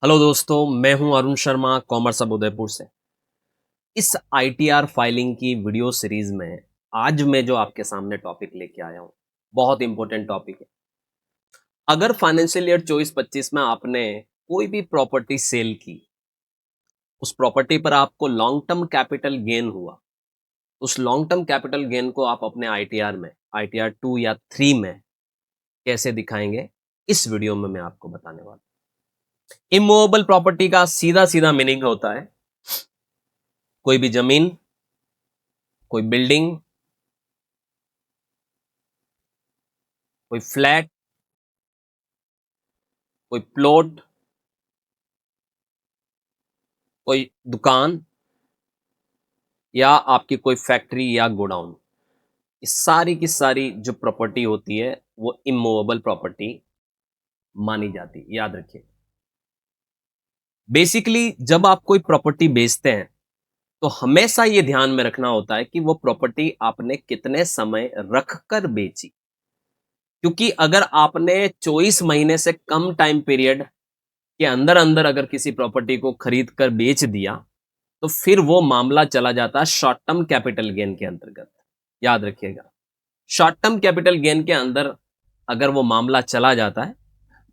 Hello दोस्तों, मैं हूं अरुण शर्मा कॉमर्स अब उदयपुर से। इस आईटीआर फाइलिंग की वीडियो सीरीज में आज मैं जो आपके सामने टॉपिक लेके आया हूं, बहुत इंपॉर्टेंट टॉपिक है। अगर फाइनेंशियल ईयर 24-25 में आपने कोई भी प्रॉपर्टी सेल की, उस प्रॉपर्टी पर आपको लॉन्ग टर्म कैपिटल गेन हुआ, उस लॉन्ग टर्म कैपिटल गेन को आप अपने आईटीआर में, आईटीआर 2 या 3 में कैसे दिखाएंगे, इस वीडियो में मैं आपको बताने वाला हूं। इमूवेबल प्रॉपर्टी का सीधा सीधा मीनिंग होता है कोई भी जमीन, कोई बिल्डिंग, कोई फ्लैट, कोई प्लॉट, कोई दुकान या आपकी कोई फैक्ट्री या गोडाउन, ये सारी की सारी जो प्रॉपर्टी होती है वो इमूवेबल प्रॉपर्टी मानी जाती है। याद रखिए, बेसिकली जब आप कोई प्रॉपर्टी बेचते हैं तो हमेशा ये ध्यान में रखना होता है कि वो प्रॉपर्टी आपने कितने समय रखकर बेची। क्योंकि अगर आपने 24 महीने से कम टाइम पीरियड के अंदर अंदर अगर किसी प्रॉपर्टी को खरीद कर बेच दिया तो फिर वो मामला चला जाता है शॉर्ट टर्म कैपिटल गेन के अंतर्गत। याद रखिएगा, शॉर्ट टर्म कैपिटल गेन के अंदर अगर वो मामला चला जाता है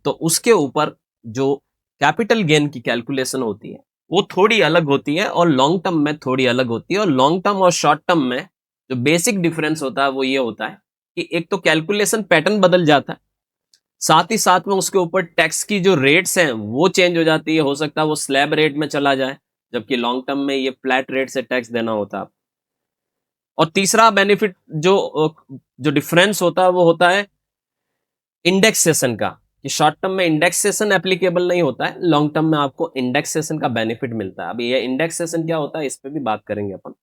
तो उसके ऊपर जो कैपिटल गेन की कैलकुलेशन होती है वो थोड़ी अलग होती है और लॉन्ग टर्म में थोड़ी अलग होती है। और लॉन्ग टर्म और शॉर्ट टर्म में जो बेसिक डिफरेंस होता है वो ये होता है कि एक तो कैलकुलेशन पैटर्न बदल जाता है, साथ ही साथ में उसके ऊपर टैक्स की जो रेट्स हैं वो चेंज हो जाती है। हो सकता है वो स्लैब रेट में चला जाए, जबकि लॉन्ग टर्म में ये फ्लैट रेट से टैक्स देना होता है। और तीसरा बेनिफिट जो डिफरेंस होता है वो होता है इंडेक्सेशन का, कि शॉर्ट टर्म में इंडेक्सेशन एप्लीकेबल नहीं होता है, लॉन्ग टर्म में आपको इंडेक्सेशन का बेनिफिट मिलता है। अभी ये इंडेक्सेशन क्या होता है इस पे भी बात करेंगे अपन।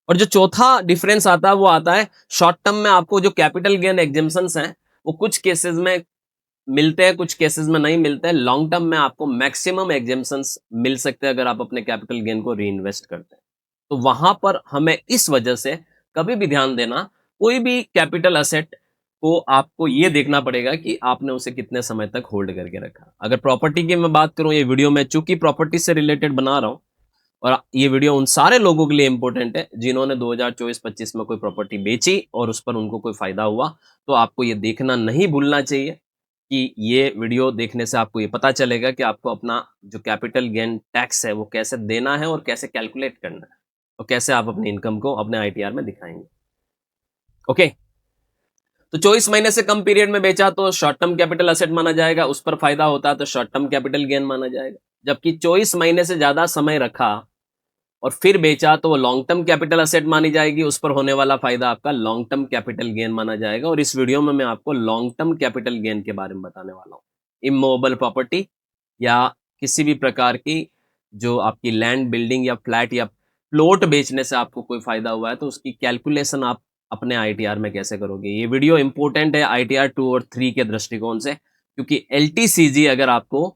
और जो चौथा डिफरेंस आता है वो आता है शॉर्ट टर्म में आपको जो कैपिटल गेन एग्जेम्पशंस हैं वो कुछ केसेस में मिलते हैं, कुछ केसेस में नहीं मिलते हैं। लॉन्ग टर्म में आपको मैक्सिमम एग्जेम्पशंस मिल सकते हैं अगर आप अपने कैपिटल गेन को री इन्वेस्ट करते हैं। तो वहां पर हमें इस वजह से कभी भी ध्यान देना, कोई भी कैपिटल असेट को आपको ये देखना पड़ेगा कि आपने उसे कितने समय तक होल्ड करके रखा। अगर प्रॉपर्टी की मैं बात करूं, ये वीडियो में चूंकि प्रॉपर्टी से रिलेटेड बना रहा हूं और ये वीडियो उन सारे लोगों के लिए इंपॉर्टेंट है जिन्होंने 2024-25 में कोई प्रॉपर्टी बेची और उस पर उनको कोई फायदा हुआ, तो आपको ये देखना नहीं भूलना चाहिए कि ये वीडियो देखने से आपको ये पता चलेगा कि आपको अपना जो कैपिटल गेन टैक्स है वो कैसे देना है और कैसे कैलकुलेट करना है और कैसे आप अपनी इनकम को अपने आईटीआर में दिखाएंगे। ओके, तो 24 महीने से कम पीरियड में बेचा तो शॉर्ट टर्म कैपिटल असेट माना जाएगा, उस पर फायदा होता है तो शॉर्ट टर्म कैपिटल गेन माना जाएगा। जबकि 24 महीने से ज्यादा समय रखा और फिर बेचा तो वो लॉन्ग टर्म कैपिटल असेट मानी जाएगी, उस पर होने वाला फायदा आपका लॉन्ग टर्म कैपिटल गेन माना जाएगा। और इस वीडियो में मैं आपको लॉन्ग टर्म कैपिटल गेन के बारे में बताने वाला हूँ। इमूवेबल प्रॉपर्टी या किसी भी प्रकार की जो आपकी लैंड, बिल्डिंग या फ्लैट या प्लॉट बेचने से आपको कोई फायदा हुआ है तो उसकी कैलकुलेशन आप अपने आईटीआर में कैसे करोगे। ये वीडियो इंपॉर्टेंट है आईटीआर 2 और 3 के दृष्टिकोण से, क्योंकि एलटीसीजी अगर आपको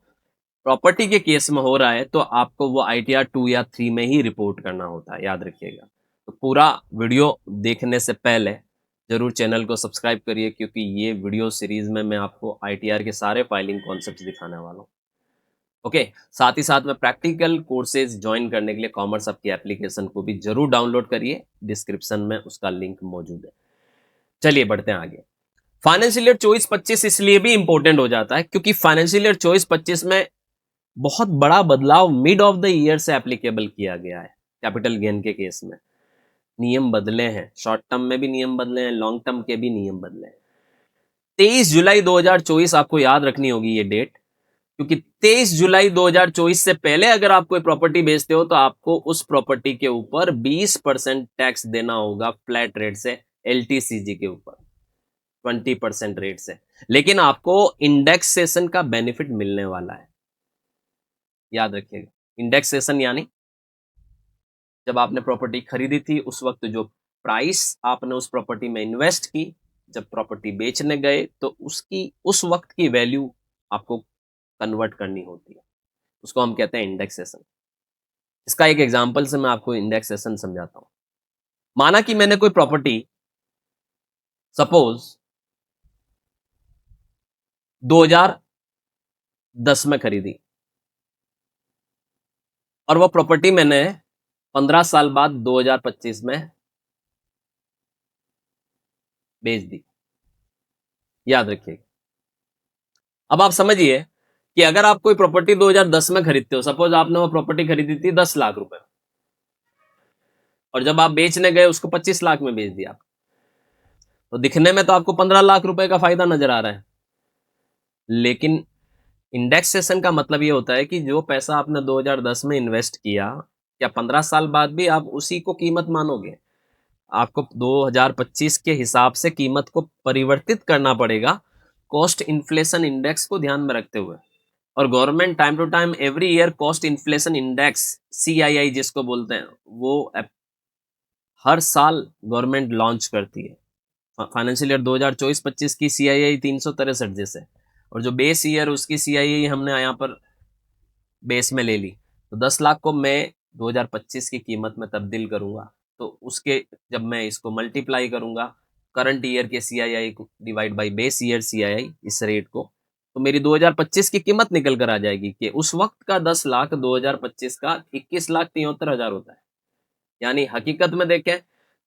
प्रॉपर्टी के केस में हो रहा है तो आपको वो आईटीआर 2 या 3 में ही रिपोर्ट करना होता है। याद रखिएगा, तो पूरा वीडियो देखने से पहले जरूर चैनल को सब्सक्राइब करिए, क्योंकि ये वीडियो सीरीज में मैं आपको आईटीआर के सारे फाइलिंग कॉन्सेप्ट दिखाने वाला हूँ। ओके, साथ ही साथ में प्रैक्टिकल कोर्सेज ज्वाइन करने के लिए कॉमर्स हब की एप्लीकेशन को भी जरूर डाउनलोड करिए, डिस्क्रिप्शन में उसका लिंक मौजूद है। चलिए बढ़ते हैं आगे। फाइनेंशियल ईयर 24-25 इसलिए भी इंपॉर्टेंट हो जाता है क्योंकि फाइनेंशियल ईयर 24-25 में बहुत बड़ा बदलाव मिड ऑफ द ईयर से एप्लीकेबल किया गया है। कैपिटल गेन के केस में नियम बदले हैं, शॉर्ट टर्म में भी नियम बदले हैं, लॉन्ग टर्म के भी नियम बदले हैं। 23 जुलाई 2024 आपको याद रखनी होगी ये डेट, क्योंकि 23 जुलाई 2024 से पहले अगर आप कोई प्रॉपर्टी बेचते हो तो आपको उस प्रॉपर्टी के ऊपर 20% टैक्स देना होगा फ्लैट रेट से, एलटीसीजी के ऊपर 20% रेट से। लेकिन आपको इंडेक्सेशन का बेनिफिट मिलने वाला है। याद रखिएगा, इंडेक्सेशन यानी जब आपने प्रॉपर्टी खरीदी थी उस वक्त जो प्राइस आपने उस प्रॉपर्टी में इन्वेस्ट की, जब प्रॉपर्टी बेचने गए तो उसकी उस वक्त की वैल्यू आपको कन्वर्ट करनी होती है, उसको हम कहते हैं इंडेक्सेशन। इसका एक एग्जांपल से मैं आपको इंडेक्सेशन समझाता हूं। माना कि मैंने कोई प्रॉपर्टी सपोज 2010 में खरीदी, और वो प्रॉपर्टी मैंने 15 साल बाद 2025 में बेच दी। याद रखिएगा। अब आप समझिए कि अगर आप कोई प्रॉपर्टी 2010 में खरीदते हो, सपोज आपने वो प्रॉपर्टी खरीदी थी 10 लाख रुपए, और जब आप बेचने गए उसको 25 लाख में बेच दिया, तो दिखने में तो आपको 15 लाख रुपए का फायदा नजर आ रहा है, लेकिन इंडेक्सेशन का मतलब ये होता है कि जो पैसा आपने 2010 में इन्वेस्ट किया, क्या 15 साल बाद भी आप उसी को कीमत मानोगे? आपको 2025 के हिसाब से कीमत को परिवर्तित करना पड़ेगा, कॉस्ट इन्फ्लेशन इंडेक्स को ध्यान में रखते हुए। और government time to time every year cost inflation index, CII जिसको बोलते हैं, वो हर साल गवर्नमेंट लॉन्च करती है। फाइनेंशियल ईयर 2024-25 की सीआईआई 363 जैसे, और जो बेस ईयर उसकी सीआईआई हमने यहाँ पर बेस में ले ली, तो 10 लाख को मैं 2025 की कीमत में तब्दील करूंगा, तो उसके जब मैं इसको मल्टीप्लाई करूंगा करंट ईयर के सीआईआई को divide by base year CII, इस रेट को, तो मेरी 2025 की कीमत निकल कर आ जाएगी कि उस वक्त का 10 लाख 2025 का 21,73,000 होता है। यानी हकीकत में देखें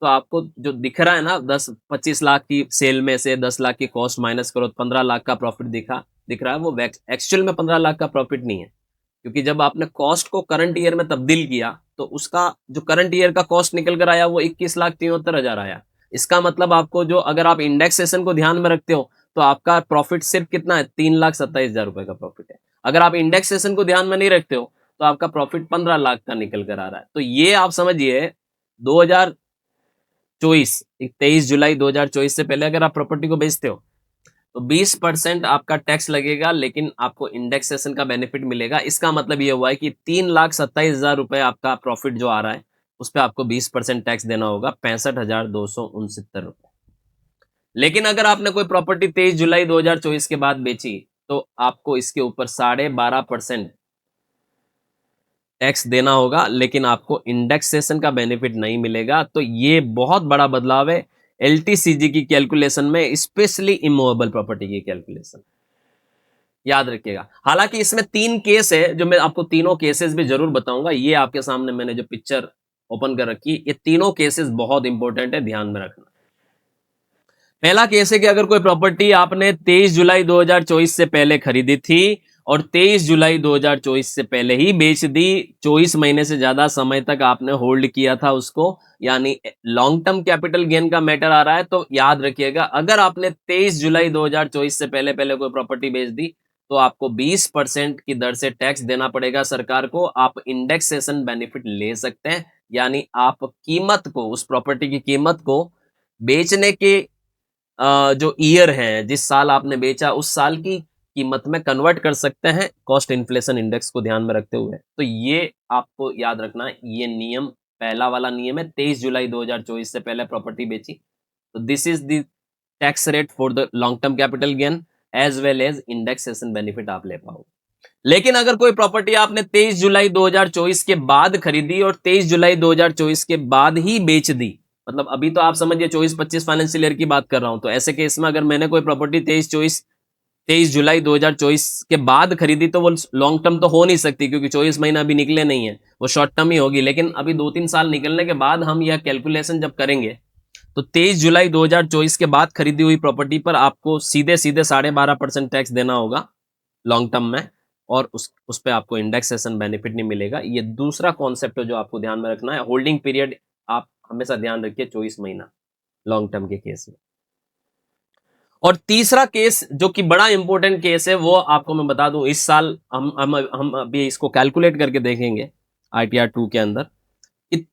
तो आपको जो दिख रहा है ना, 10-25 लाख की सेल में से 10 लाख की कॉस्ट माइनस करो, 15 लाख का प्रॉफिट दिख रहा है, वो एक्चुअल में 15 लाख का प्रॉफिट नहीं है, क्योंकि जब आपने कॉस्ट को करंट ईयर में तब्दील किया तो उसका जो करंट ईयर का कॉस्ट निकल कर आया वो 21,73,000 आया। इसका मतलब आपको जो, अगर आप इंडेक्सेशन को ध्यान में रखते हो, तो आपका प्रॉफिट सिर्फ कितना है, 3,27,000 रुपए का प्रॉफिट है। अगर आप इंडेक्सेशन को ध्यान में नहीं रखते हो तो आपका प्रॉफिट 15 लाख का निकल कर आ रहा है। तो ये आप समझिए 2024, 23 जुलाई 2024 से पहले अगर आप प्रॉपर्टी को बेचते हो तो 20% आपका टैक्स लगेगा, लेकिन आपको इंडेक्सेशन का बेनिफिट मिलेगा। इसका मतलब ये हुआ है कि 3,27,000 रुपए आपका प्रॉफिट जो आ रहा है उस पर आपको 20% टैक्स देना होगा, 65,269 रुपए। लेकिन अगर आपने कोई प्रॉपर्टी 23 जुलाई 2024 के बाद बेची तो आपको इसके ऊपर 12.5% टैक्स देना होगा, लेकिन आपको इंडेक्सेशन का बेनिफिट नहीं मिलेगा। तो ये बहुत बड़ा बदलाव है एलटीसीजी की कैलकुलेशन में, स्पेशली इमूवेबल प्रॉपर्टी की कैलकुलेशन। याद रखिएगा। हालांकि इसमें 3 केस है, जो मैं आपको तीनों केसेस भी जरूर बताऊंगा। ये आपके सामने मैंने जो पिक्चर ओपन कर रखी, ये तीनों केसेस बहुत इंपॉर्टेंट है, ध्यान में रखना। पहला केस है कि अगर कोई प्रॉपर्टी आपने 23 जुलाई 2024 से पहले खरीदी थी और 23 जुलाई 2024 से पहले ही बेच दी, 24 महीने से ज्यादा समय तक आपने होल्ड किया था उसको, यानी लॉन्ग टर्म कैपिटल गेन का मैटर आ रहा है। तो याद रखिएगा, अगर आपने 23 जुलाई 2024 से पहले पहले कोई प्रॉपर्टी बेच दी तो आपको 20% की दर से टैक्स देना पड़ेगा सरकार को। आप इंडेक्सेशन बेनिफिट ले सकते हैं, यानी आप कीमत को, उस प्रॉपर्टी की कीमत को बेचने के जो ईयर है, जिस साल आपने बेचा उस साल की कीमत में कन्वर्ट कर सकते हैं, कॉस्ट इन्फ्लेशन इंडेक्स को ध्यान में रखते हुए। तो ये आपको याद रखना है, ये नियम, पहला वाला नियम है, 23 जुलाई 2024 से पहले प्रॉपर्टी बेची तो this is the tax rate for the long term capital gain as well as indexation benefit आप ले पाओ। लेकिन अगर कोई प्रॉपर्टी आपने 23 जुलाई 2024 के बाद खरीदी और 23 जुलाई 2024 के बाद ही बेच दी, मतलब अभी तो आप समझिए 24-25 फाइनेंशियल ईयर की बात कर रहा हूं, तो ऐसे केस में अगर मैंने कोई प्रॉपर्टी 23 जुलाई 2024 के बाद खरीदी तो वो लॉन्ग टर्म तो हो नहीं सकती, क्योंकि 24 महीना अभी निकले नहीं है, वो शॉर्ट टर्म ही होगी। लेकिन अभी 2-3 साल निकलने के बाद हम यह कैलकुलेशन जब करेंगे तो 23 जुलाई 2024 के बाद खरीदी हुई प्रॉपर्टी पर आपको सीधे सीधे 12.5% टैक्स देना होगा लॉन्ग टर्म में, और उस पे आपको इंडेक्सेशन बेनिफिट नहीं मिलेगा। ये दूसरा कॉन्सेप्ट है जो आपको ध्यान में रखना है। होल्डिंग पीरियड आप हमेशा ध्यान रखिए 24 महीना लॉन्ग टर्म के केस में। और तीसरा केस जो कि बड़ा इंपॉर्टेंट केस है, वो आपको मैं बता दूं, इस साल हम अभी इसको कैलकुलेट करके देखेंगे ITR 2 के अंदर।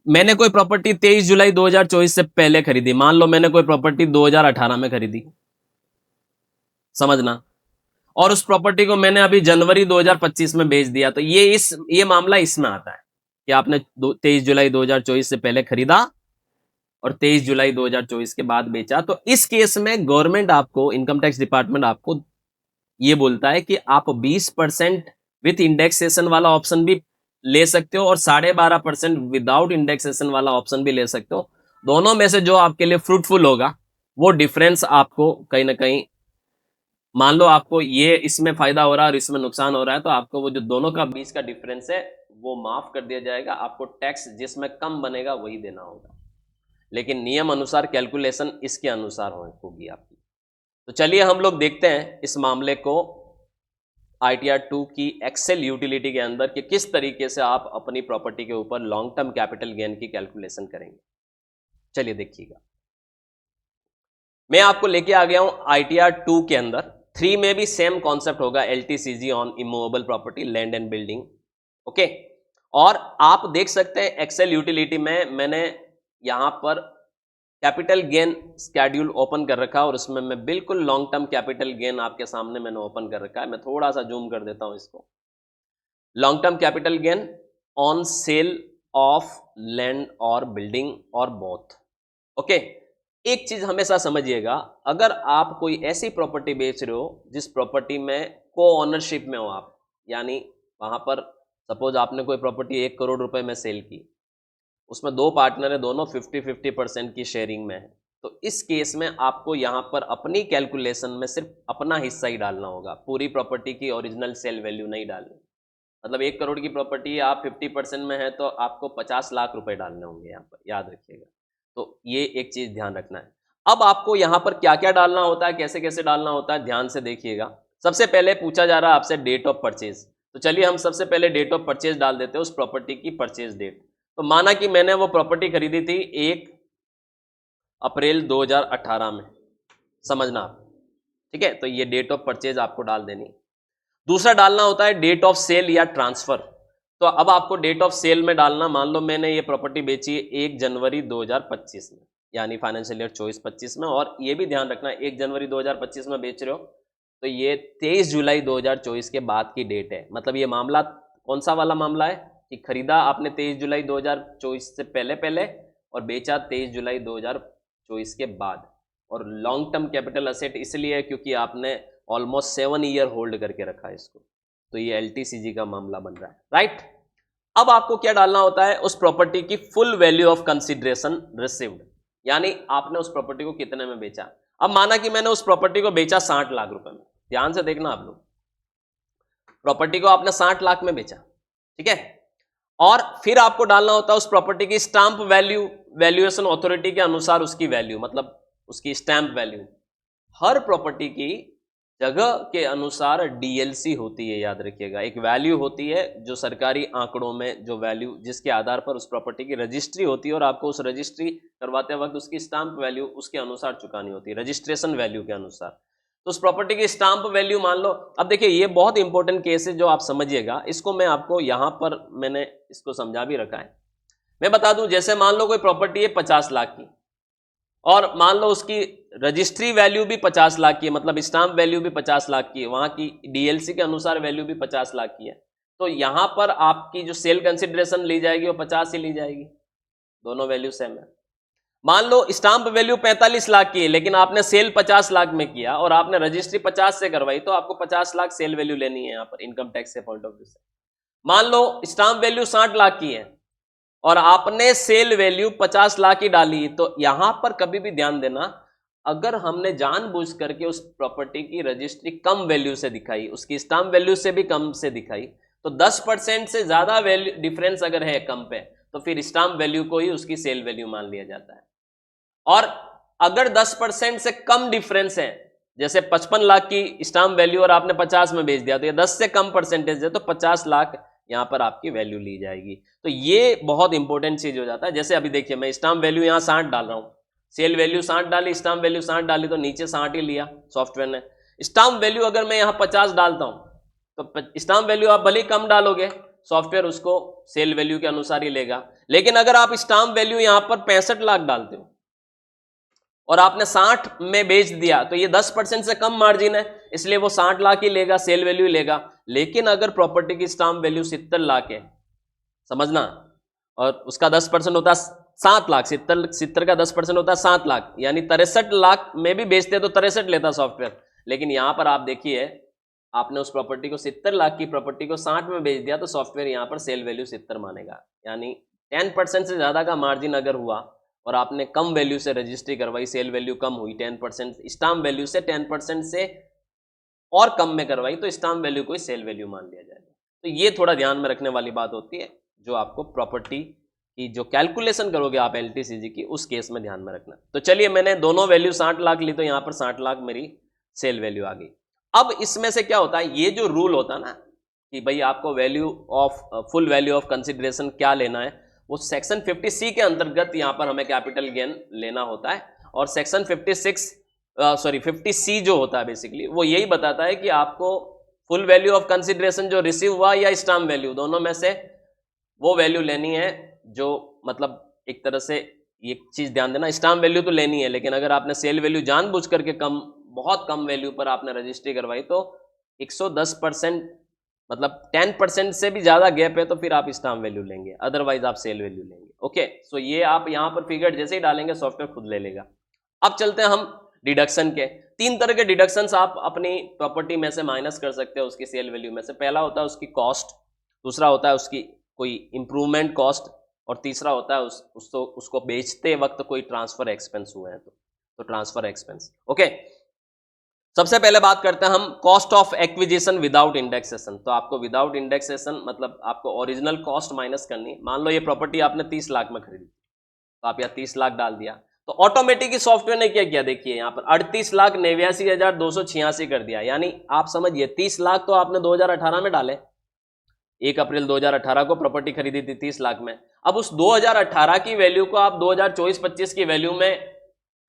मैंने कोई प्रॉपर्टी 23 जुलाई 2024 से पहले खरीदी, मान लो मैंने कोई प्रॉपर्टी 2018 में खरीदी, समझना, और उस प्रॉपर्टी को मैंने अभी जनवरी 2025 में बेच दिया, तो ये मामला इसमें आता है कि आपने 23 जुलाई 2024 से पहले खरीदा और 23 जुलाई 2024 के बाद बेचा। तो इस केस में गवर्नमेंट आपको, इनकम टैक्स डिपार्टमेंट आपको ये बोलता है कि आप 20% विथ इंडेक्सेशन वाला ऑप्शन भी ले सकते हो और 12.5% विदाउट इंडेक्सेशन वाला ऑप्शन भी ले सकते हो। दोनों में से जो आपके लिए फ्रूटफुल होगा, वो डिफरेंस आपको कहीं ना कहीं, मान लो आपको ये इसमें फायदा हो रहा है और इसमें नुकसान हो रहा है, तो आपको वो जो दोनों का बीच का डिफरेंस है वो माफ कर दिया जाएगा, आपको टैक्स जिसमें कम बनेगा वही देना होगा, लेकिन नियम अनुसार कैलकुलेशन इसके अनुसार होगी आपकी। तो चलिए हम लोग देखते हैं इस मामले को ITR 2 की एक्सेल यूटिलिटी के अंदर कि किस तरीके से आप अपनी प्रॉपर्टी के ऊपर लॉन्ग टर्म कैपिटल गेन की कैलकुलेशन करेंगे। चलिए देखिएगा, मैं आपको लेके आ गया हूं ITR 2 के अंदर। 3 में भी सेम कॉन्सेप्ट होगा, LTCG on immovable property, land and building. Okay, और आप देख सकते हैं एक्सेल यूटिलिटी में मैंने यहां पर कैपिटल गेन स्केड्यूल ओपन कर रखा है और उसमें मैं बिल्कुल लॉन्ग टर्म कैपिटल गेन आपके सामने मैंने ओपन कर रखा है। मैं थोड़ा सा जूम कर देता हूं इसको। Long term capital gain on sale of land और बिल्डिंग और बोथ। ओके, एक चीज हमेशा समझिएगा, अगर आप कोई ऐसी प्रॉपर्टी बेच रहे हो जिस प्रॉपर्टी में को ओनरशिप में हो आप, यानी वहां पर सपोज आपने कोई प्रॉपर्टी 1 करोड़ रुपए में सेल की, उसमें 2 पार्टनर है, दोनों 50-50% की शेयरिंग में है, तो इस केस में आपको यहां पर अपनी कैलकुलेशन में सिर्फ अपना हिस्सा ही डालना होगा, पूरी प्रॉपर्टी की ओरिजिनल सेल वैल्यू नहीं डालनी। मतलब 1 करोड़ की प्रॉपर्टी आप 50% में है तो आपको 50 लाख रुपए डालने होंगे यहाँ पर, याद रखिएगा। तो ये एक चीज ध्यान रखना है। अब आपको यहां पर क्या क्या डालना होता है, कैसे कैसे डालना होता है, ध्यान से देखिएगा। सबसे पहले पूछा जा रहा है आपसे डेट ऑफ परचेज, तो चलिए हम सबसे पहले डेट ऑफ परचेज डाल देते हैं, उस प्रॉपर्टी की परचेज डेट। तो माना कि मैंने वो प्रॉपर्टी खरीदी थी 1 अप्रैल 2018 में, समझना आप, ठीक है। तो ये डेट ऑफ परचेज आपको डाल देनी। दूसरा डालना होता है डेट ऑफ सेल या ट्रांसफर। तो अब आपको डेट ऑफ सेल में डालना, मान लो मैंने ये प्रॉपर्टी बेची 1 जनवरी 2025 में, यानी फाइनेंशियल ईयर 24-25 में, और ये भी ध्यान रखना 1 जनवरी 2025 में बेच रहे हो तो ये 23 जुलाई 2024 के बाद की डेट है। मतलब ये मामला कौन सा वाला मामला है कि खरीदा आपने 23 जुलाई 2024 से पहले पहले और बेचा 23 जुलाई 2024 के बाद। और लॉन्ग टर्म कैपिटल असेट इसलिए है क्योंकि आपने ऑलमोस्ट 7 ईयर होल्ड करके रखा है इसको, तो ये LTCG का मामला बन रहा है, राइट। अब आपको क्या डालना होता है, उस प्रॉपर्टी की full value of consideration received, यानी आपने उस प्रॉपर्टी को कितने में बेचा। अब माना कि मैंने उस प्रॉपर्टी को बेचा 60 लाख रुपए में, ध्यान से देखना आप लोग, प्रॉपर्टी को आपने 60 लाख में बेचा, ठीक है। और फिर आपको डालना होता है उस प्रॉपर्टी की स्टाम्प वैल्यू, वैल्यूएशन अथॉरिटी के अनुसार उसकी वैल्यू, मतलब उसकी स्टैंप वैल्यू। हर प्रॉपर्टी की जगह के अनुसार DLC होती है, याद रखिएगा। एक वैल्यू होती है जो सरकारी आंकड़ों में जो वैल्यू जिसके आधार पर उस प्रॉपर्टी की रजिस्ट्री होती है, और आपको उस रजिस्ट्री करवाते वक्त उसकी स्टाम्प वैल्यू उसके अनुसार चुकानी होती है, रजिस्ट्रेशन वैल्यू के अनुसार। तो उस प्रॉपर्टी की स्टाम्प वैल्यू मान लो, अब देखिए ये बहुत इंपॉर्टेंट केस है जो आप समझिएगा, इसको मैं आपको यहां पर मैंने इसको समझा भी रखा है। मैं बता दूं, जैसे मान लो कोई प्रॉपर्टी है 50 लाख की, और मान लो उसकी रजिस्ट्री वैल्यू भी 50 लाख की है, मतलब स्टाम्प वैल्यू भी 50 लाख की है, वहां की DLC के अनुसार वैल्यू भी 50 लाख की है, तो यहां पर आपकी जो सेल कंसिडरेशन ली जाएगी वो 50 ही ली जाएगी, दोनों वैल्यू सेम है। मान लो स्टाम्प वैल्यू 45 लाख की है, लेकिन आपने सेल 50 लाख में किया और आपने रजिस्ट्री 50 से करवाई, तो आपको 50 लाख सेल वैल्यू लेनी है यहाँ पर इनकम टैक्स के पॉइंट ऑफ व्यू से। मान लो स्टाम्प वैल्यू 60 लाख की है और आपने सेल वैल्यू 50 लाख ही डाली, तो यहां पर कभी भी ध्यान देना, अगर हमने जानबूझ करके उस प्रॉपर्टी की रजिस्ट्री कम वैल्यू से दिखाई, उसकी स्टाम्प वैल्यू से भी कम से दिखाई, तो 10% से ज्यादा वैल्यू डिफरेंस अगर है कम पे, तो फिर स्टाम्प वैल्यू को ही उसकी सेल वैल्यू मान लिया जाता है। और अगर 10% से कम डिफरेंस है, जैसे 55 लाख की स्टाम्प वैल्यू और आपने 50 में बेच दिया, तो ये 10 से कम परसेंटेज है, तो 50 लाख यहां पर आपकी वैल्यू ली जाएगी। तो ये बहुत इंपॉर्टेंट चीज हो जाता है। जैसे अभी देखिए मैं स्टाम्प वैल्यू यहां 60 डाल रहा हूं, सेल वैल्यू 60 डाली, स्टाम्प वैल्यू 60 डाली, तो नीचे 60 ही लिया सॉफ्टवेयर ने। स्टाम्प वैल्यू अगर मैं यहां 50 डालता हूं, तो स्टाम्प वैल्यू आप भले ही कम डालोगे, सॉफ्टवेयर उसको सेल वैल्यू के अनुसार ही लेगा। लेकिन अगर आप स्टाम्प वैल्यू यहां पर 65 लाख डालते हो और आपने 60 में बेच दिया, तो ये 10% से कम मार्जिन है, इसलिए वो 60 लाख ही लेगा, सेल वैल्यू ही लेगा। लेकिन अगर प्रॉपर्टी की स्टाम्प वैल्यू 70 लाख है, समझना, और उसका 10% होता है 7 लाख, 70 का 10% होता है 7 लाख, यानी 63 लाख में भी बेचते तो 63 लेता सॉफ्टवेयर। लेकिन यहां पर आप देखिए, आपने उस प्रॉपर्टी को 70 लाख की प्रॉपर्टी को 60 में बेच दिया, तो सॉफ्टवेयर यहां पर सेल वैल्यू 70 मानेगा। यानी 10% से ज्यादा का मार्जिन अगर हुआ और आपने कम वैल्यू से रजिस्ट्री करवाई, सेल वैल्यू कम हुई 10%, स्टाम्प वैल्यू से 10% से और कम में करवाई, तो स्टाम्प वैल्यू को ही सेल वैल्यू मान लिया जाएगा। तो ये थोड़ा ध्यान में रखने वाली बात होती है, जो आपको प्रॉपर्टी की जो कैलकुलेशन करोगे आप एलटीसीजी की, उस केस में ध्यान में रखना। तो चलिए मैंने दोनों वैल्यू 60 लाख ली, तो यहाँ पर 60 लाख मेरी सेल वैल्यू आ गई। अब इसमें से क्या होता है, ये जो रूल होता है ना कि भाई आपको value of full value of consideration क्या लेना है, वो सेक्शन 50C के अंतर्गत यहाँ पर हमें कैपिटल गेन लेना होता है। और सेक्शन 50C जो होता है बेसिकली वो यही बताता है कि आपको फुल वैल्यू ऑफ कंसिडरेशन जो रिसीव हुआ या स्टाम्प वैल्यू, दोनों में से वो वैल्यू लेनी है जो मतलब एक तरह से एक चीज ध्यान देना, स्टाम्प वैल्यू तो लेनी है, लेकिन अगर आपने सेल वैल्यू जानबूझ करके बहुत कम वैल्यू पर आपने रजिस्ट्री करवाई तो 110% मतलब 10% से भी ज्यादा गैप है तो फिर आप स्टाम्प वैल्यू लेंगे, अदरवाइज आप सेल वैल्यू लेंगे। ओके, सो ये आप यहां पर फिगर जैसे ही डालेंगे सॉफ्टवेयर खुद ले लेगा। अब चलते हैं हम डिडक्शन के। 3 तरह के डिडक्शंस आप अपनी प्रॉपर्टी में से माइनस कर सकते हो उसकी सेल वैल्यू में से। पहला होता है उसकी कॉस्ट, दूसरा होता है उसकी कोई इंप्रूवमेंट कॉस्ट, और तीसरा होता है उसको बेचते वक्त कोई ट्रांसफर एक्सपेंस हुए हैं तो ट्रांसफर एक्सपेंस। ओके, सबसे पहले बात करते हैं हम cost of acquisition without indexation. तो आपको विदाउट इंडेक्सेशन मतलब आपको ओरिजिनल कॉस्ट माइनस करनी। मान लो ये प्रॉपर्टी आपने 30 लाख में खरीदी, तो आप यहाँ 30 लाख डाल दिया, तो ऑटोमेटिक सॉफ्टवेयर ने क्या किया, देखिए यहाँ पर 38,89,286 कर दिया। यानी आप समझिए 30 लाख तो आपने 2018 में डाले, 1 अप्रैल 2018 को प्रॉपर्टी खरीदी थी 30 लाख में। अब उस 2018 की वैल्यू को आप 2024-25 की वैल्यू में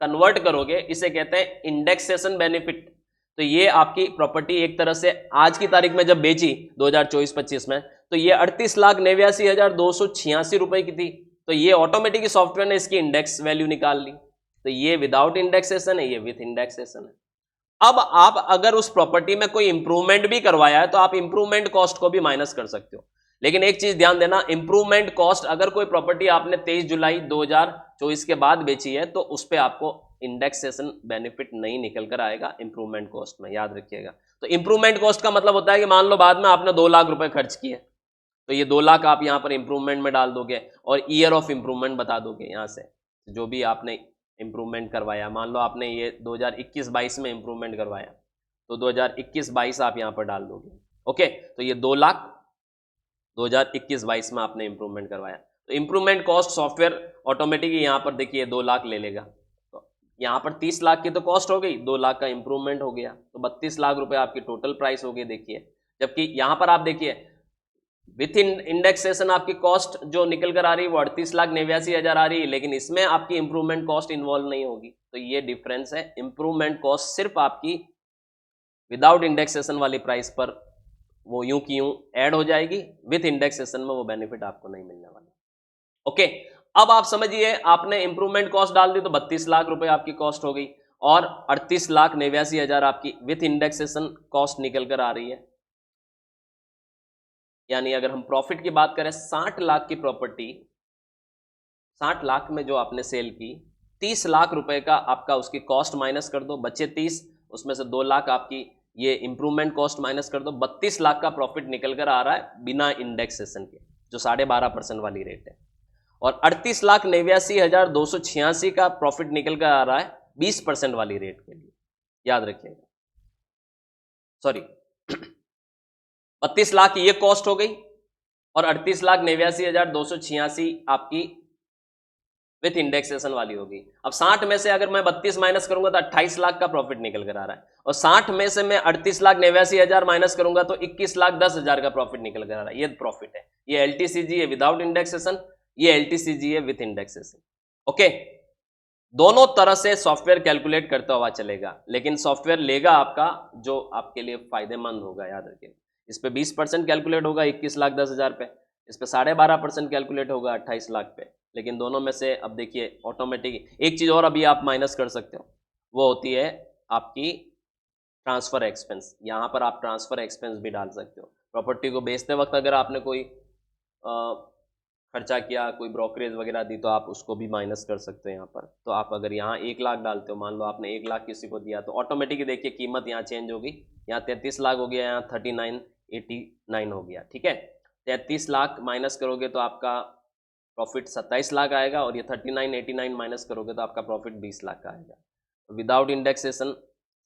कन्वर्ट करोगे, इसे कहते हैं इंडेक्सेशन बेनिफिट। तो ये आपकी प्रॉपर्टी एक तरह से आज की तारीख में जब बेची 2024-25 में, तो ये 38,89,286 रुपए की थी, तो ये ऑटोमेटिक सॉफ्टवेयर ने इसकी इंडेक्स वैल्यू निकाल ली। तो ये विदाउट इंडेक्सेशन है, ये विथ इंडेक्सेशन है। अब आप अगर उस प्रॉपर्टी में कोई इंप्रूवमेंट भी करवाया है तो आप इंप्रूवमेंट कॉस्ट को भी माइनस कर सकते हो। लेकिन एक चीज ध्यान देना, इंप्रूवमेंट कॉस्ट अगर कोई प्रॉपर्टी आपने 23 जुलाई 2024 के बाद बेची है तो उस पर आपको इंडेक्सेशन बेनिफिट नहीं निकल कर आएगा इंप्रूवमेंट कॉस्ट में, याद रखिएगा। तो इंप्रूवमेंट कॉस्ट का मतलब होता है कि मान लो बाद में आपने 2 लाख रुपए खर्च किए, तो ये 2 लाख आप यहां पर इंप्रूवमेंट में डाल दोगे और ईयर ऑफ इंप्रूवमेंट बता दोगे यहां से, जो भी आपने इंप्रूवमेंट करवाया। मान लो आपने ये 2021-22 में इंप्रूवमेंट करवाया, तो 2021-22 आप यहां पर डाल दोगे। ओके, तो ये 2 लाख 2021-22 में आपने इंप्रूवमेंट करवाया, तो इंप्रूवमेंट कॉस्ट सॉफ्टवेयर ऑटोमेटिकली यहां पर देखिए 2 लाख ले लेगा। तो यहां पर 30 लाख की तो कॉस्ट हो गई, 2 लाख का इंप्रूवमेंट हो गया, तो 32 लाख रुपए आपकी टोटल प्राइस हो गई। देखिए, जबकि यहां पर आप देखिए विथ इंडेक्सेशन आपकी कॉस्ट जो निकल कर आ रही है वो 38,89,000 आ रही है, लेकिन इसमें आपकी इंप्रूवमेंट कॉस्ट इन्वॉल्व नहीं होगी। तो ये डिफरेंस है, इंप्रूवमेंट कॉस्ट सिर्फ आपकी विदाउट इंडेक्सेशन वाली प्राइस पर वो यूं की यूं ऐड हो जाएगी, विथ इंडेक्सेशन में वो बेनिफिट आपको नहीं मिलने वाला। ओके, अब आप समझिए आपने इंप्रूवमेंट कॉस्ट डाल दी तो 32 लाख रुपए आपकी कॉस्ट हो गई, और 38,89,000 आपकी विथ इंडेक्सेशन कॉस्ट निकल कर आ रही है। यानी अगर हम प्रॉफिट की बात करें, 60 लाख की प्रॉपर्टी, 60 लाख में जो आपने सेल की, 30 लाख रुपए का आपका उसकी कॉस्ट माइनस कर दो, बचे 30, उसमें से 2 लाख आपकी ये इंप्रूवमेंट कॉस्ट माइनस कर दो, 32 लाख का प्रॉफिट निकल कर आ रहा है बिना इंडेक्सेशन के, जो 12.5% वाली रेट है। और 38,89,286 का प्रॉफिट निकल कर आ रहा है 20% वाली रेट के लिए, याद रखिएगा। सॉरी 32 लाख ये कॉस्ट हो गई और 38,89,286 आपकी विथ इंडेक्सेशन वाली होगी। अब 60 में से अगर मैं 32 माइनस करूंगा तो 28 लाख का प्रॉफिट निकल कर आ रहा है, और 60 में से मैं 38,89,000 माइनस करूंगा तो 21,10,000 का प्रॉफिट निकल कर आ रहा है। ये प्रॉफिट है, ये एलटीसीजी है विदाउट इंडेक्सेशन, ये एलटीसीजी है विथ इंडेक्सेशन। ओके, दोनों तरह से सॉफ्टवेयर कैलकुलेट करता हुआ चलेगा, लेकिन सॉफ्टवेयर लेगा आपका जो आपके लिए फायदेमंद होगा, याद रखिए। इस पे 20% कैलकुलेट होगा 21,10,000 पे, इस पे 12.5% कैलकुलेट होगा 28 लाख पे। लेकिन दोनों में से अब देखिए ऑटोमेटिक एक चीज और अभी आप माइनस कर सकते हो, वो होती है आपकी ट्रांसफर एक्सपेंस। यहाँ पर आप ट्रांसफर एक्सपेंस भी डाल सकते हो। प्रॉपर्टी को बेचते वक्त अगर आपने कोई खर्चा किया, कोई ब्रोकरेज वगैरह दी, तो आप उसको भी माइनस कर सकते हो यहाँ पर। तो आप अगर यहाँ 1 लाख डालते हो, मान लो आपने 1 लाख किसी को दिया, तो ऑटोमेटिकली देखिए कीमत यहाँ चेंज होगी, यहाँ 33 लाख हो गया, यहाँ 39,89 हो गया। ठीक है, 33 लाख माइनस करोगे तो आपका प्रॉफिट 27 लाख आएगा, और ये 39,89 माइनस करोगे तो आपका प्रॉफिट 20 लाख का आएगा। तो विदाउट इंडेक्सेशन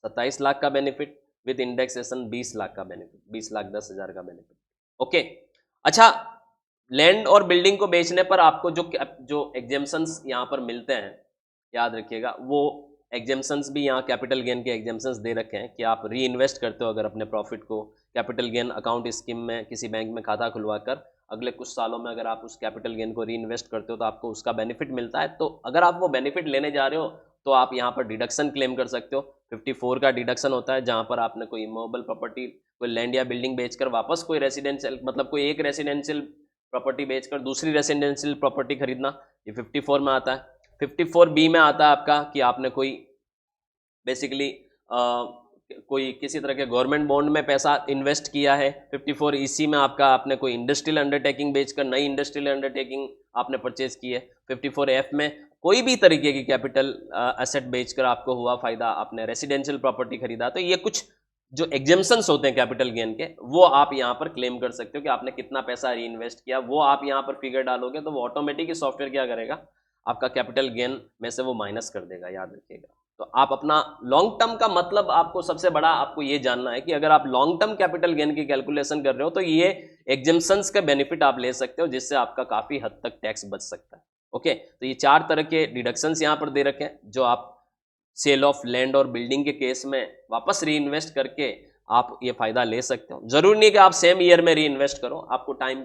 27 लाख का बेनिफिट, विद इंडेक्सेशन 20 लाख का बेनिफिट, 20,10,000 का बेनिफिट। ओके। अच्छा, लैंड और बिल्डिंग को बेचने पर आपको जो एग्जेम्पशंस यहाँ पर मिलते हैं, याद रखिएगा, वो एग्जेम्पशंस भी यहाँ कैपिटल गेन के एग्जेम्पशंस दे रखे हैं कि आप री इन्वेस्ट करते हो अगर अपने प्रॉफिट को कैपिटल गेन अकाउंट स्कीम में किसी बैंक में खाता खुलवा कर अगले कुछ सालों में अगर आप उस कैपिटल गेन को री इन्वेस्ट करते हो तो आपको उसका बेनिफिट मिलता है। तो अगर आप वो बेनिफिट लेने जा रहे हो तो आप यहाँ पर डिडक्शन क्लेम कर सकते हो। 54 का डिडक्शन होता है जहाँ पर आपने कोई इमूवेबल प्रॉपर्टी, कोई लैंड या बिल्डिंग बेचकर वापस कोई रेसिडेंशियल, मतलब कोई एक रेसिडेंशियल प्रॉपर्टी बेचकर दूसरी रेसिडेंशियल प्रॉपर्टी खरीदना, ये 54 में आता है। 54 बी में आता है आपका कि आपने कोई बेसिकली कोई किसी तरह के गवर्नमेंट बॉन्ड में पैसा इन्वेस्ट किया है। 54 ईसी में आपका आपने कोई इंडस्ट्रियल अंडरटेकिंग बेचकर नई इंडस्ट्रियल अंडरटेकिंग आपने परचेज की है। 54 एफ में कोई भी तरीके की कैपिटल एसेट बेचकर आपको हुआ फायदा, आपने रेसिडेंशियल प्रॉपर्टी खरीदा। तो ये कुछ जो एग्जेम्पशंस होते हैं कैपिटल गेन के, वो आप यहाँ पर क्लेम कर सकते हो कि आपने कितना पैसा री इन्वेस्ट किया। वो आप यहाँ पर फिगर डालोगे तो वो ऑटोमेटिक सॉफ्टवेयर क्या करेगा, आपका कैपिटल गेन में से वो माइनस कर देगा, याद रखिएगा। तो आप अपना लॉन्ग टर्म का मतलब आपको सबसे बड़ा आपको ये जानना है कि अगर आप लॉन्ग टर्म कैपिटल गेन की कैलकुलेशन कर रहे हो तो ये एग्जेम्पशंस का बेनिफिट आप ले सकते हो जिससे आपका काफी हद तक टैक्स बच सकता है। ओके, तो ये 4 तरह के डिडक्शंस यहाँ पर दे रखे हैं जो आप सेल ऑफ लैंड और बिल्डिंग के केस में वापस री इन्वेस्ट करके आप ये फायदा ले सकते हो। जरूरी नहीं कि आप सेम ईयर में री इन्वेस्ट करो, आपको टाइम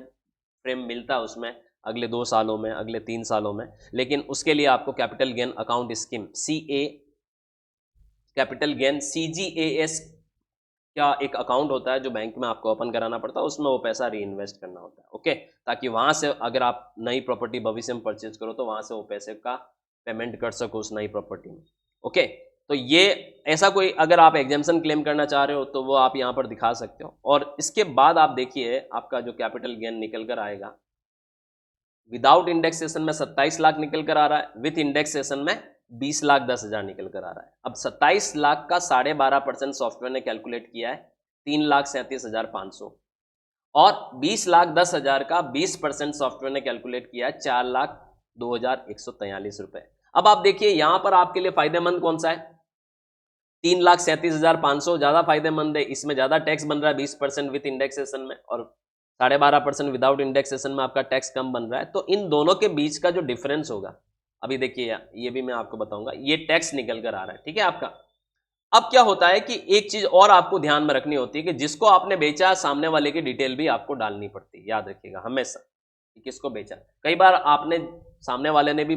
फ्रेम मिलता है उसमें अगले 2 सालों में, अगले 3 सालों में, लेकिन उसके लिए आपको capital gain account scheme capital gain CGAS का एक अकाउंट होता है जो बैंक में आपको ओपन कराना पड़ता है, उसमें वो पैसा री इन्वेस्ट करना होता है। ओके, ताकि वहां से अगर आप नई प्रॉपर्टी भविष्य में परचेज करो तो वहां से वो पैसे का पेमेंट कर सको उस नई प्रॉपर्टी में। ओके, तो ये ऐसा कोई अगर आप एग्जाम्शन क्लेम करना चाह रहे हो तो वो आप यहाँ पर दिखा सकते हो। और इसके बाद आप देखिए आपका जो कैपिटल गेन निकल कर आएगा, विदाउट इंडेक्सेशन में 27 लाख निकल कर आ रहा है, विथ इंडेक्सेशन में 20,10,000 निकल कर आ रहा है। अब 27 लाख का 12.5% सॉफ्टवेयर ने कैलकुलेट किया है 3,37,500, और 20,10,000 का 20% सॉफ्टवेयर ने कैलकुलेट किया है 4,02,143 रुपए। अब आप देखिए यहां पर आपके लिए फायदेमंद कौन सा है, 3,37,500 ज्यादा फायदेमंद है, इसमें ज्यादा टैक्स बन रहा है 20% विथ इंडेक्सेशन में, और 12.5% विदाउट इंडेक्सेशन में आपका टैक्स कम बन रहा है। तो इन दोनों के बीच का जो डिफरेंस होगा, अभी देखिए ये भी मैं आपको बताऊंगा, ये टैक्स निकल कर आ रहा है, ठीक है आपका। अब क्या होता है कि एक चीज और आपको ध्यान में रखनी होती है कि जिसको आपने बेचा सामने वाले की डिटेल भी आपको डालनी पड़ती है, याद रखिएगा हमेशा कि किसको बेचा। कई बार आपने सामने वाले ने भी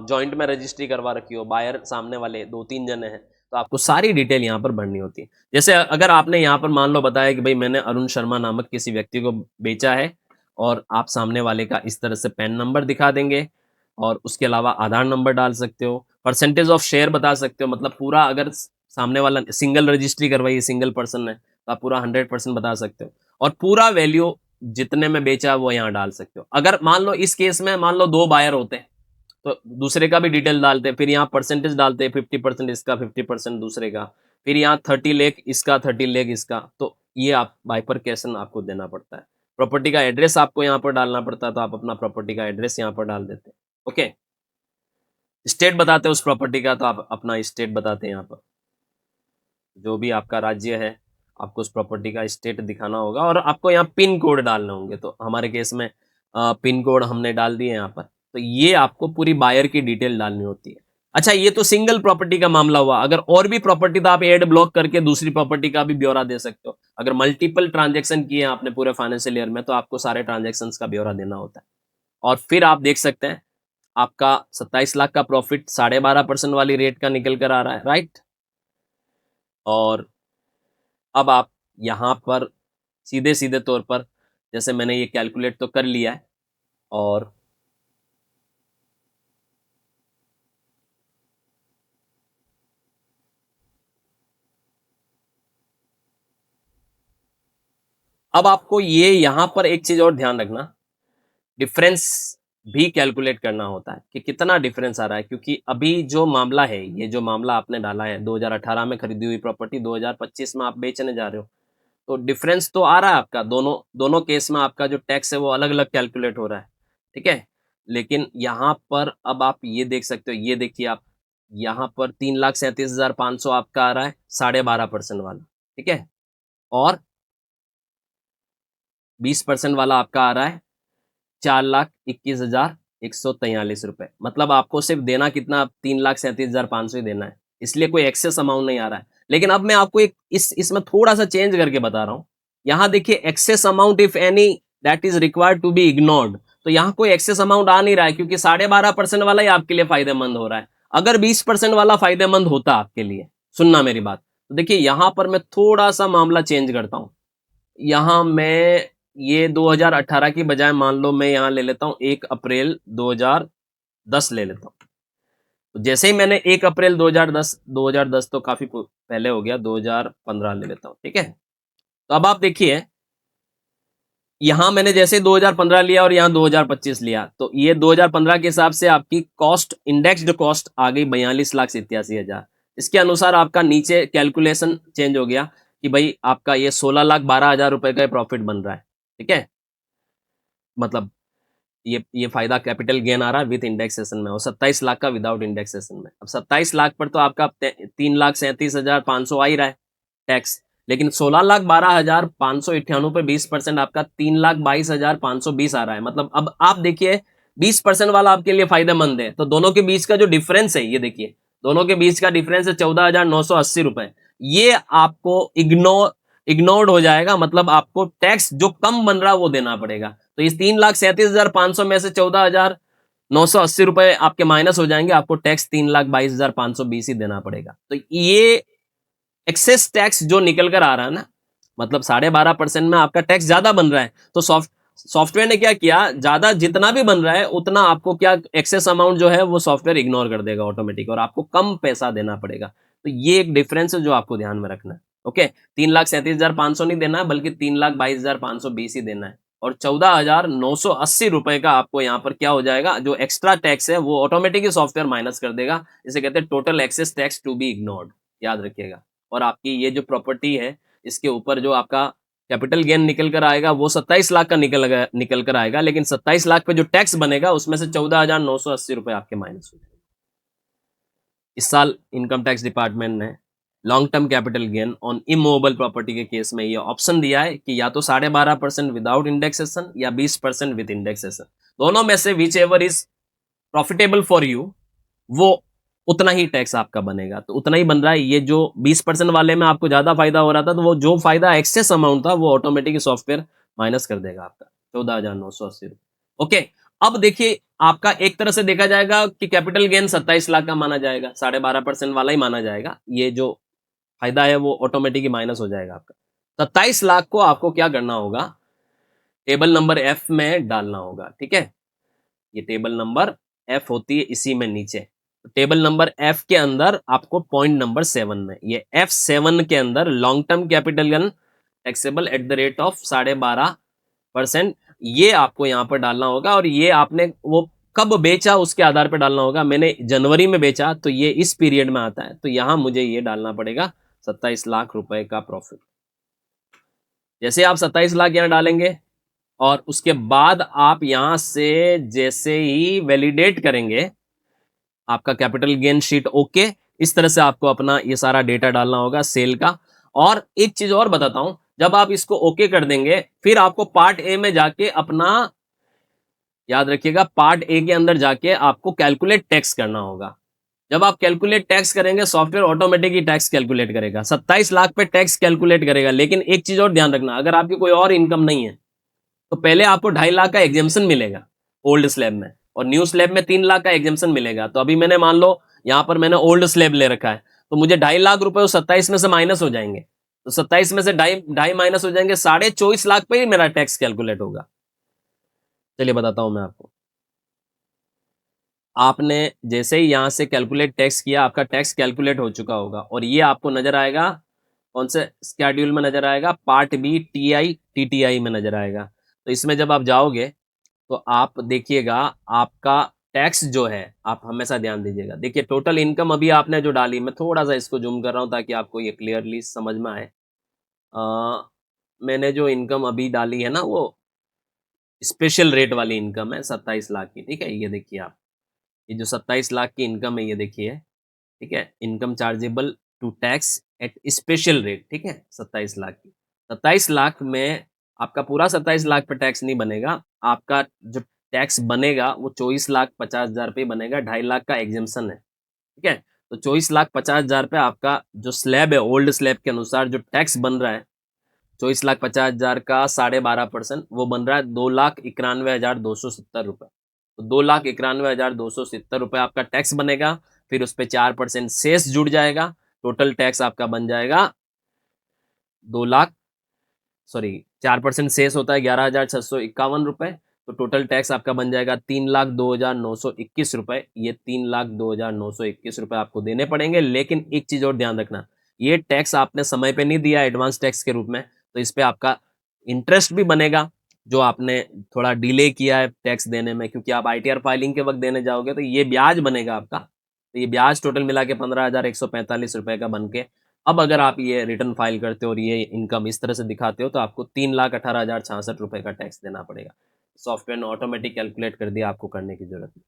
जॉइंट में रजिस्ट्री करवा रखी हो, बायर सामने वाले 2-3 जने हैं, तो आपको सारी डिटेल यहाँ पर भरनी होती है। जैसे अगर आपने यहाँ पर मान लो बताया कि भाई मैंने अरुण शर्मा नामक किसी व्यक्ति को बेचा है, और आप सामने वाले का इस तरह से पैन नंबर दिखा देंगे, और उसके अलावा आधार नंबर डाल सकते हो, परसेंटेज ऑफ शेयर बता सकते हो, मतलब पूरा अगर सामने वाला सिंगल रजिस्ट्री करवाई है, सिंगल पर्सन है, तो आप पूरा 100% बता सकते हो, और पूरा वैल्यू जितने में बेचा वो यहाँ डाल सकते हो। अगर मान लो इस केस में मान लो 2 बायर होते हैं तो दूसरे का भी डिटेल डालते हैं, फिर यहाँ परसेंटेज डालते हैं, 50% इसका, 50% दूसरे का, फिर यहाँ 30 लाख इसका, 30 लाख इसका। तो ये आप बाइफरकेशन आपको देना पड़ता है। प्रॉपर्टी का एड्रेस आपको यहाँ पर डालना पड़ता है, तो आप अपना प्रॉपर्टी का एड्रेस यहाँ पर डाल देते हैं। ओके, स्टेट बताते हैं उस प्रॉपर्टी का, तो आप अपना स्टेट बताते हैं यहाँ पर, जो भी आपका राज्य है आपको उस प्रॉपर्टी का स्टेट दिखाना होगा, और आपको यहाँ पिन कोड डालने होंगे। तो हमारे केस में पिन कोड हमने डाल दिए यहाँ पर। तो ये आपको पूरी बायर की डिटेल डालनी होती है। अच्छा, ये तो सिंगल प्रॉपर्टी का मामला हुआ। अगर और भी प्रॉपर्टी तो आप एड ब्लॉक करके दूसरी प्रॉपर्टी का भी ब्यौरा दे सकते हो। अगर मल्टीपल ट्रांजेक्शन किए हैं आपने पूरे फाइनेंशियल ईयर में, तो आपको सारे ट्रांजेक्शन का ब्यौरा देना होता है। और फिर आप देख सकते हैं आपका 27 लाख का प्रॉफिट 12.5% वाली रेट का निकल कर आ रहा है, राइट। और अब आप यहाँ पर सीधे सीधे तौर पर, जैसे मैंने ये कैलकुलेट तो कर लिया है, और अब आपको ये यहाँ पर एक चीज और ध्यान रखना, डिफरेंस भी कैलकुलेट करना होता है कि कितना डिफरेंस आ रहा है। क्योंकि अभी जो मामला है, ये जो मामला आपने डाला है 2018 में खरीदी हुई प्रॉपर्टी 2025 में आप बेचने जा रहे हो, तो डिफरेंस तो आ रहा है आपका। दोनों दोनों केस में आपका जो टैक्स है वो अलग अलग कैलकुलेट हो रहा है, ठीक है। लेकिन यहाँ पर अब आप ये देख सकते हो, ये देखिए आप, यहाँ पर 3,37,500 आपका आ रहा है 12.5% वाला, ठीक है। और 20% वाला आपका आ रहा है 4,21,143 रुपए। मतलब आपको सिर्फ देना कितना, 3,37,500 ही देना है, इसलिए कोई एक्सेस अमाउंट नहीं आ रहा है। लेकिन अब मैं आपको एक इसमें थोड़ा सा चेंज करके बता रहा हूँ। यहाँ देखिए excess amount if any that is required to be ignored, तो यहाँ कोई एक्सेस अमाउंट आ नहीं रहा है, क्योंकि 12.5% वाला ही आपके लिए फायदेमंद हो रहा है। अगर 20% वाला फायदेमंद होता आपके लिए, सुनना मेरी बात, तो देखिए यहां पर मैं थोड़ा सा मामला चेंज करता हूं। यहां मैं ये 2018 की बजाय मान लो मैं यहां ले लेता हूं 1 अप्रैल 2010 ले लेता हूं। तो जैसे ही मैंने 1 अप्रैल 2010 तो काफी पहले हो गया, 2015 ले लेता हूं, ठीक है। तो अब आप देखिए यहां मैंने जैसे 2015 लिया और यहां 2025 लिया, तो ये 2015 के हिसाब से आपकी कॉस्ट, इंडेक्स्ड कॉस्ट आ गई 42,87,000। इसके अनुसार आपका नीचे कैलकुलेशन चेंज हो गया कि भाई आपका ये 16,12,000 रुपए का प्रॉफिट बन रहा है, ठीक है। मतलब ये फायदा कैपिटल गेन आ रहा है विथ इंडेक्सेशन में, और 27 लाख का विदाउट इंडेक्सेशन में। अब 27 लाख पर तो आपका 3,37,500 आ ही रहा है टैक्स, लेकिन 16,12,598 पे 20% आपका 3,22,520 आ रहा है। मतलब अब आप देखिए 20% वाला आपके लिए फायदेमंद है, तो दोनों के बीच का जो डिफरेंस है, ये देखिए दोनों के बीच का डिफरेंस है 14,980 रुपए। ये आपको इग्नोर्ड हो जाएगा, मतलब आपको टैक्स जो कम बन रहा है वो देना पड़ेगा। तो इस 3,37,500 में से 14,980 रुपए आपके माइनस हो जाएंगे, आपको टैक्स 3,22,520 ही देना पड़ेगा। तो ये एक्सेस टैक्स जो निकल कर आ रहा है ना, मतलब 12.5% में आपका टैक्स ज्यादा बन रहा है, तो सॉफ्टवेयर ने क्या किया, ज्यादा जितना भी बन रहा है उतना आपको क्या एक्सेस अमाउंट जो है वो सॉफ्टवेयर इग्नोर कर देगा ऑटोमेटिक, और आपको कम पैसा देना पड़ेगा। तो ये एक डिफरेंस है जो आपको ध्यान में रखना है। ओके, 3,37,500 नहीं देना है, बल्कि 3,22,520 ही देना है। और 14,980 रुपए का आपको यहाँ पर क्या हो जाएगा, जो एक्स्ट्रा टैक्स है वो ऑटोमेटिक ही सॉफ्टवेयर माइनस कर देगा। इसे कहते हैं total excess tax to be ignored, याद रखिएगा। और आपकी ये जो प्रॉपर्टी है, इसके ऊपर जो आपका कैपिटल गेन निकल कर आएगा वो 27 लाख का निकल कर आएगा, लेकिन 27 लाख पे जो टैक्स बनेगा उसमें से 14,980 रुपए आपके माइनस हो जाएंगे। इस साल इनकम टैक्स डिपार्टमेंट ने long term capital gain on immovable property के केस में ये ऑप्शन दिया है कि या तो 12.5% विदाउट इंडेक्सेशन या 20% विद इंडेक्सेशन, दोनों में से which ever is profitable for you, वो उतना ही टैक्स आपका बनेगा। तो उतना ही बन रहा है। ये जो 20% वाले में आपको ज्यादा फायदा हो रहा था, तो वो जो फायदा एक्सेस अमाउंट था वो ऑटोमेटिक सॉफ्टवेयर माइनस कर देगा आपका 14,980 रुपए। ओके, अब देखिए आपका एक तरह से देखा जाएगा कि कैपिटल गेन 27 लाख का माना जाएगा, 12.5% वाला ही माना जाएगा। ये जो फायदा है वो ऑटोमेटिक ही माइनस हो जाएगा आपका। 27 लाख को आपको क्या करना होगा, टेबल नंबर एफ में डालना होगा, ठीक है। ये टेबल नंबर एफ होती है इसी में नीचे। टेबल नंबर एफ के अंदर आपको पॉइंट नंबर 7 में, ये F7 के अंदर long term capital gain taxable at the rate of 12.5%, ये आपको यहाँ पर डालना होगा। और ये आपने वो कब बेचा उसके आधार पर डालना होगा। मैंने जनवरी में बेचा तो ये इस पीरियड में आता है, तो यहां मुझे ये डालना पड़ेगा 27 लाख रुपए का प्रॉफिट। जैसे आप 27 लाख यहां डालेंगे और उसके बाद आप यहां से जैसे ही वैलिडेट करेंगे आपका कैपिटल गेन शीट ओके, इस तरह से आपको अपना ये सारा डेटा डालना होगा सेल का। और एक चीज और बताता हूं, जब आप इसको ओके कर देंगे फिर आपको पार्ट ए में जाके अपना, याद रखिएगा, पार्ट ए के अंदर जाके आपको कैलकुलेट टैक्स करना होगा। जब आप कैलकुलेट टैक्स करेंगे सॉफ्टवेयर ऑटोमेटिक ही टैक्स कैलकुलेट करेगा, 27 लाख पे टैक्स कैलकुलेट करेगा। लेकिन एक चीज और ध्यान रखना, अगर आपकी कोई और इनकम नहीं है तो पहले आपको 2.5 लाख का एग्जेम्पशन मिलेगा ओल्ड स्लैब में, और न्यू स्लैब में 3 लाख का एग्जेम्पशन मिलेगा। तो अभी मैंने मान लो यहाँ पर मैंने ओल्ड स्लैब ले रखा है, तो मुझे 2.5 लाख रुपए 27 में से माइनस हो जाएंगे। तो 27 में से ढाई माइनस हो जाएंगे, 24.5 लाख पे ही मेरा टैक्स कैलकुलेट होगा। चलिए बताता हूं मैं आपको। आपने जैसे ही यहां से कैलकुलेट टैक्स किया, आपका टैक्स कैलकुलेट हो चुका होगा, और ये आपको नजर आएगा कौन से स्केड्यूल में नजर आएगा, पार्ट बी TI में नजर आएगा। तो इसमें जब आप जाओगे तो आप देखिएगा आपका टैक्स जो है, आप हमेशा ध्यान दीजिएगा। देखिए टोटल इनकम अभी आपने जो डाली, मैं थोड़ा सा इसको जूम कर रहा हूं ताकि आपको ये क्लियरली समझ में आए। मैंने जो इनकम अभी डाली है ना, वो स्पेशल रेट वाली इनकम है 27 लाख की, ठीक है। ये देखिए आप, ये जो 27 लाख की इनकम है ये देखिए, ठीक है, income chargeable to tax at special rate, ठीक है, 27 लाख की। 27 लाख में आपका पूरा 27 लाख पे टैक्स नहीं बनेगा, आपका जो टैक्स बनेगा वो 24,50,000 पे बनेगा, 2.5 लाख का एग्जेम्पशन है, ठीक है? तो 24,50,000 पे आपका जो स्लैब है, ओल्ड स्लैब के अनुसार जो टैक्स बन रहा है, 24,50,000 का 12.5% वो बन रहा है 2,91,270 रुपये। तो 2,91,270 रुपये आपका टैक्स बनेगा, फिर उस पर 4% सेस जुड़ जाएगा, टोटल टैक्स आपका बन जाएगा 2 लाख, सॉरी 4% सेस होता है 11,651 रुपये, तो टोटल टैक्स आपका बन जाएगा 3,02,921 रुपये। ये 3,02,921 रुपये आपको देने पड़ेंगे। लेकिन एक चीज़ और ध्यान रखना, ये टैक्स आपने समय पे नहीं दिया एडवांस टैक्स के रूप में, तो इस पर आपका इंटरेस्ट भी बनेगा, जो आपने थोड़ा डिले किया है टैक्स देने में, क्योंकि आप ITR फाइलिंग के वक्त देने जाओगे तो ये ब्याज बनेगा आपका। तो ये ब्याज टोटल मिला के 15,145 रुपये का बन के, अब अगर आप ये रिटर्न फाइल करते हो और ये इनकम इस तरह से दिखाते हो तो आपको 3,18,066 रुपये का टैक्स देना पड़ेगा। सॉफ्टवेयर ने ऑटोमेटिक कैलकुलेट कर दिया, आपको करने की जरूरत नहीं।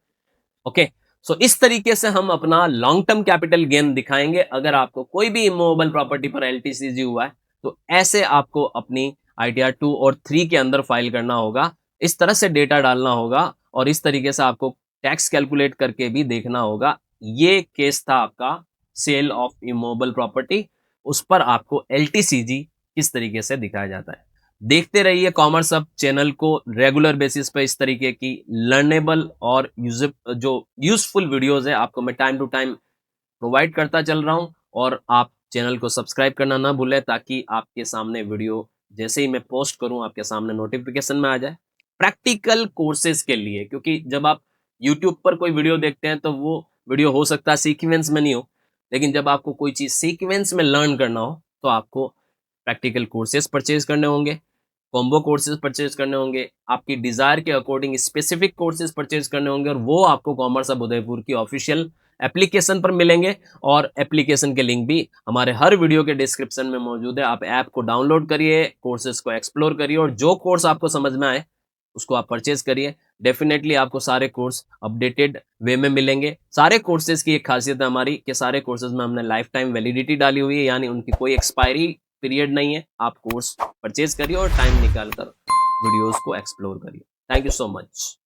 ओके, सो इस तरीके से हम अपना लॉन्ग टर्म कैपिटल गेन दिखाएंगे। अगर आपको कोई भी इमूवेबल प्रॉपर्टी पर LTCG हुआ है तो ऐसे आपको अपनी ITR 2 और 3 के अंदर फाइल करना होगा, इस तरह से डेटा डालना होगा और इस तरीके से आपको टैक्स कैलकुलेट करके भी देखना होगा। ये केस था आपका सेल ऑफ इमूवेबल प्रॉपर्टी, उस पर आपको LTCG किस तरीके से दिखाया जाता है। देखते रहिए कॉमर्स हब चैनल को, रेगुलर बेसिस पे इस तरीके की लर्नेबल और जो यूजफुल वीडियोस है आपको मैं टाइम टू टाइम प्रोवाइड करता चल रहा हूं। और आप चैनल को सब्सक्राइब करना ना भूलें, ताकि आपके सामने वीडियो जैसे ही मैं पोस्ट करूं आपके सामने नोटिफिकेशन में आ जाए। प्रैक्टिकल कोर्सेज के लिए, क्योंकि जब आप यूट्यूब पर कोई वीडियो देखते हैं तो वो वीडियो हो सकता है सीक्वेंस में नहीं हो, लेकिन जब आपको कोई चीज़ सीक्वेंस में लर्न करना हो तो आपको प्रैक्टिकल कोर्सेज परचेज करने होंगे, कॉम्बो कोर्सेज परचेज करने होंगे, आपकी डिज़ायर के अकॉर्डिंग स्पेसिफिक कोर्सेज परचेज करने होंगे, और वो आपको कॉमर्स हब उदयपुर की ऑफिशियल एप्लीकेशन पर मिलेंगे। और एप्लीकेशन के लिंक भी हमारे हर वीडियो के डिस्क्रिप्शन में मौजूद है। आप ऐप को डाउनलोड करिए, कोर्सेज को एक्सप्लोर करिए और जो कोर्स आपको समझ में आए उसको आप परचेज करिए। डेफिनेटली आपको सारे कोर्स अपडेटेड वे में मिलेंगे। सारे कोर्सेज की एक खासियत है हमारी कि सारे कोर्सेज में हमने लाइफ टाइम वैलिडिटी डाली हुई है, यानी उनकी कोई एक्सपायरी पीरियड नहीं है। आप कोर्स परचेज करिए और टाइम निकाल कर वीडियोस को एक्सप्लोर करिए। Thank you so much.